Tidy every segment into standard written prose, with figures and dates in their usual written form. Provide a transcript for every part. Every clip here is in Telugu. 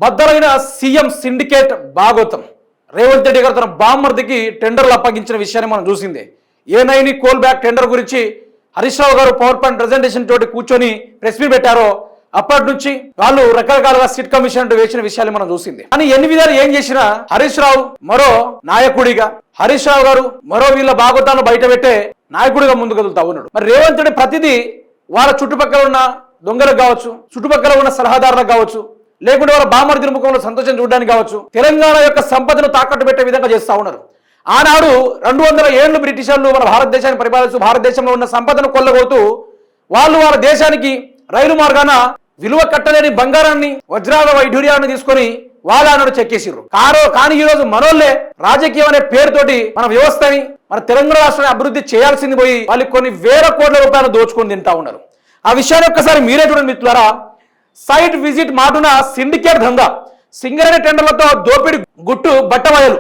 బద్దలైన సీఎం సిండికేట్ భాగోతం. రేవంత్ రెడ్డి గారు తన బామ్మర్దికి టెండర్లు అప్పగించిన విషయాన్ని మనం చూసిందే. ఏనైని కోల్ బ్యాక్ టెండర్ గురించి హరీష్ రావు గారు పవర్ పాయింట్ ప్రెజెంటేషన్ తోటి కూర్చొని ప్రెస్ మీట్ పెట్టారో అప్పటి నుంచి వాళ్ళు రకరకాలుగా సిట్ కమిషన్ వేసిన విషయాలు మనం చూసింది. కానీ ఎన్ని విధాలు ఏం చేసినా హరీష్ రావు మరో నాయకుడిగా, హరీష్ రావు గారు మరో వీళ్ళ భాగోతాలను బయట పెట్టే నాయకుడిగా ముందుకు కదులుతా ఉన్నాడు. మరి రేవంత్ రెడ్డి ప్రతిదీ వాళ్ళ చుట్టుపక్కల ఉన్న దొంగలకు కావచ్చు, చుట్టుపక్కల ఉన్న సలహాదారులకు కావచ్చు, లేకుంటే వాళ్ళ బామర్ది ముఖంలో సంతోషం చూడడానికి కావచ్చు, తెలంగాణ యొక్క సంపదను తాకట్టు పెట్టే విధంగా చేస్తా ఉన్నారు. ఆనాడు 200 ఏళ్లు బ్రిటిషర్లు మన భారతదేశాన్ని పరిపాలిస్తూ భారతదేశంలో ఉన్న సంపదను కొల్లగొడుతూ వాళ్ళు వాళ్ళ దేశానికి రైలు మార్గాన విలువ కట్టలేని బంగారాన్ని, వజ్రాల వైఢూర్యాన్ని తీసుకొని వాళ్ళ ఆనాడు చెక్కేసిర్రు. కానీ ఈ రోజు మనోళ్లే రాజకీయం అనే పేరుతోటి మన వ్యవస్థని, మన తెలంగాణ రాష్ట్రాన్ని అభివృద్ధి చేయాల్సింది పోయి వాళ్ళు కొన్ని వేల కోట్ల రూపాయలు దోచుకొని తింటా ఉన్నారు. ఆ విషయాన్ని ఒక్కసారి మీరే చూడండి మిత్రులారా. సైట్ విజిట్ మాటున సిండికేట్ దందా, సింగరేణి టెండర్లతో దోపిడి గుట్టు బట్టబయలు,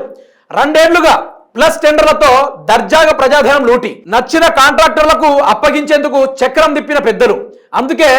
2 ఏళ్లుగా ప్లస్ టెండర్లతో దర్జాగా ప్రజాధనం లూటి, నచ్చిన కాంట్రాక్టర్లకు అప్పగించేందుకు చక్రం తిప్పిన పెద్దలు. అందుకే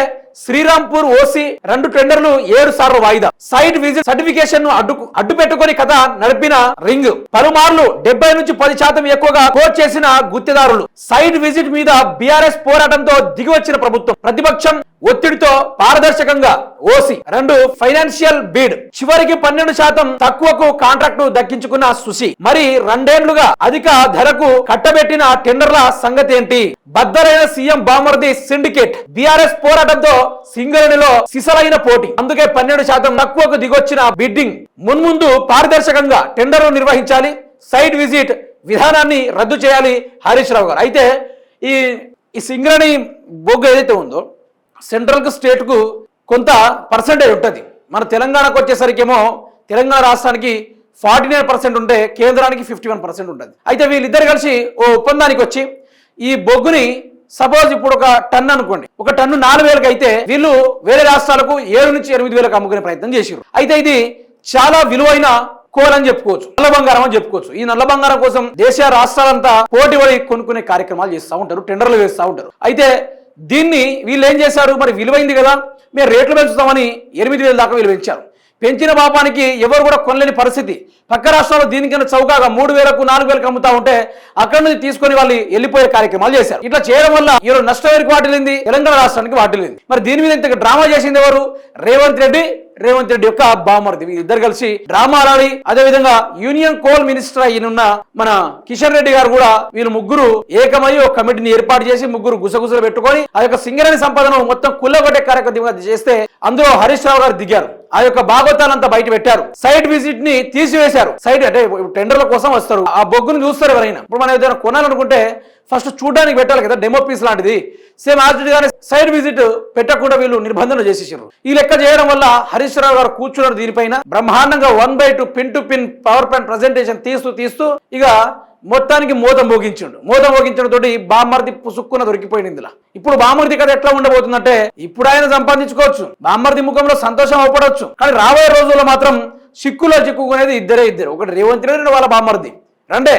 శ్రీరాంపూర్ ఓసి 2 టెండర్లు 7 సార్లు వాయిదా, సైట్ విజిట్ సర్టిఫికేషన్ ను అడ్డు పెట్టుకుని కథ నడిపిన రింగ్, పలుమార్లు 70 నుంచి 10% ఎక్కువగా కోట్ చేసిన గుత్తేదారులు, సైట్ విజిట్ మీద బీఆర్ఎస్ పోరాటంతో దిగి వచ్చిన ప్రభుత్వం, ప్రతిపక్షం ఒత్తిడితో పారదర్శకంగా ఓసి 2 ఫైనాన్షియల్ బీడ్, చివరికి 12% తక్కువకు కాంట్రాక్టు దక్కించుకున్న సుసి. మరి 2 ఏళ్లుగా అధిక ధరకు కట్టబెట్టిన టెండర్ల సంగతి ఏంటి? బద్దలైన సీఎం బామర్ది సిండికేట్, బీఆర్ఎస్ పోరాటంతో సింగరేణిలో సిసలైన పోటీ, అందుకే 12% తక్కువకు దిగొచ్చిన బిడ్డింగ్. మున్ముందు పారదర్శకంగా టెండర్లు నిర్వహించాలి, సైట్ విజిట్ విధానాన్ని రద్దు చేయాలి హరీష్ రావు గారు. అయితే ఈ సింగరేణి బొగ్గు ఏదైతే ఉందో సెంట్రల్కు స్టేట్కు కొంత పర్సెంటేజ్ ఉంటుంది. మన తెలంగాణకు వచ్చేసరికి ఏమో తెలంగాణ రాష్ట్రానికి 49% ఉంటే కేంద్రానికి 51% ఉంటుంది. అయితే వీళ్ళిద్దరు కలిసి ఓ ఒప్పందానికి వచ్చి ఈ బొగ్గుని సపోజ్ ఇప్పుడు ఒక టన్ అనుకోండి, ఒక టన్ను 4,000కి అయితే వీళ్ళు వేరే రాష్ట్రాలకు 7 నుంచి 8,000కి అమ్ముకునే ప్రయత్నం చేశారు. అయితే ఇది చాలా విలువైన కోల్ అని చెప్పుకోవచ్చు, నల్ల బంగారం అని చెప్పుకోవచ్చు. ఈ నల్ల బంగారం కోసం దేశ రాష్ట్రాలంతా పోటీ పడి కొనుక్కునే కార్యక్రమాలు చేస్తూ ఉంటారు, టెండర్లు వేస్తూ ఉంటారు. అయితే దీన్ని వీళ్ళు ఏం చేశారు, మరి విలువైంది కదా మేము రేట్లు పెంచుతామని 8,000 దాకా వీళ్ళు పెంచారు. పెంచిన పాపానికి ఎవరు కూడా కొనలేని పరిస్థితి. పక్క రాష్ట్రాల్లో దీనికన్నా చౌకగా 3,000కు 4,000కు అమ్ముతా ఉంటే అక్కడ నుంచి తీసుకొని వాళ్ళు వెళ్ళిపోయే కార్యక్రమాలు చేశారు. ఇట్లా చేయడం వల్ల ఈరోజు నష్టం ఎవరికి వాటిల్లింది? తెలంగాణ రాష్ట్రానికి వాటిల్లింది. మరి దీని మీద ఇంత డ్రామా చేసింది ఎవరు? రేవంత్ రెడ్డి యొక్క బామర్ది. ఇద్దరు కలిసి డ్రామా ఆడాలి. అదేవిధంగా యూనియన్ కోల్ మినిస్టర్ అయినున్న మన కిషన్ రెడ్డి గారు కూడా వీళ్ళు ముగ్గురు ఏకమయ్యి ఒక కమిటీని ఏర్పాటు చేసి ముగ్గురు గుసగుసలు పెట్టుకొని ఆ యొక్క సింగరేణి సంపదను మొత్తం కుల్లగొట్టే కార్యక్రమం చేస్తే అందులో హరీష్ రావు గారు దిగారు. ఆ యొక్క భాగవతాలంతా బయట పెట్టారు. సైట్ విజిట్ ని తీసివేశారు. సైట్ అంటే టెండర్ల కోసం వస్తారు, ఆ బొగ్గును చూస్తారు ఎవరైనా. ఇప్పుడు మనం ఏదైనా కొనాలనుకుంటే ఫస్ట్ చూడడానికి పెట్టాలి కదా, డెమో పీస్ లాంటిది. సేమ్ యాజిట్గానే సైట్ విజిట్ పెట్టకుండా వీళ్ళు నిర్బంధన చేసేసారు. ఈ లెక్క చేయడం వల్ల హరీష్ రావు గారు కూర్చున్నారు దీనిపైన బ్రహ్మాండంగా 1/2 pin to pin power point presentation తీస్తూ ఇక మొత్తానికి మోతం మోగించడం తోటి బామ్మర్ది పుసుక్కున దొరికిపోయింది ఇందులో. ఇప్పుడు బామ్మర్ది కథ ఎట్లా ఉండబోతుందంటే ఇప్పుడు ఆయన సంపాదించుకోవచ్చు, బామ్మర్ది ముఖంలో సంతోషం అవపడవచ్చు, కానీ రాబోయే రోజుల్లో మాత్రం చిక్కులో చిక్కుకునేది ఇద్దరే. ఒకటి రేవంత్ రెడ్డి, వాళ్ళ బామ్మర్ది. రండే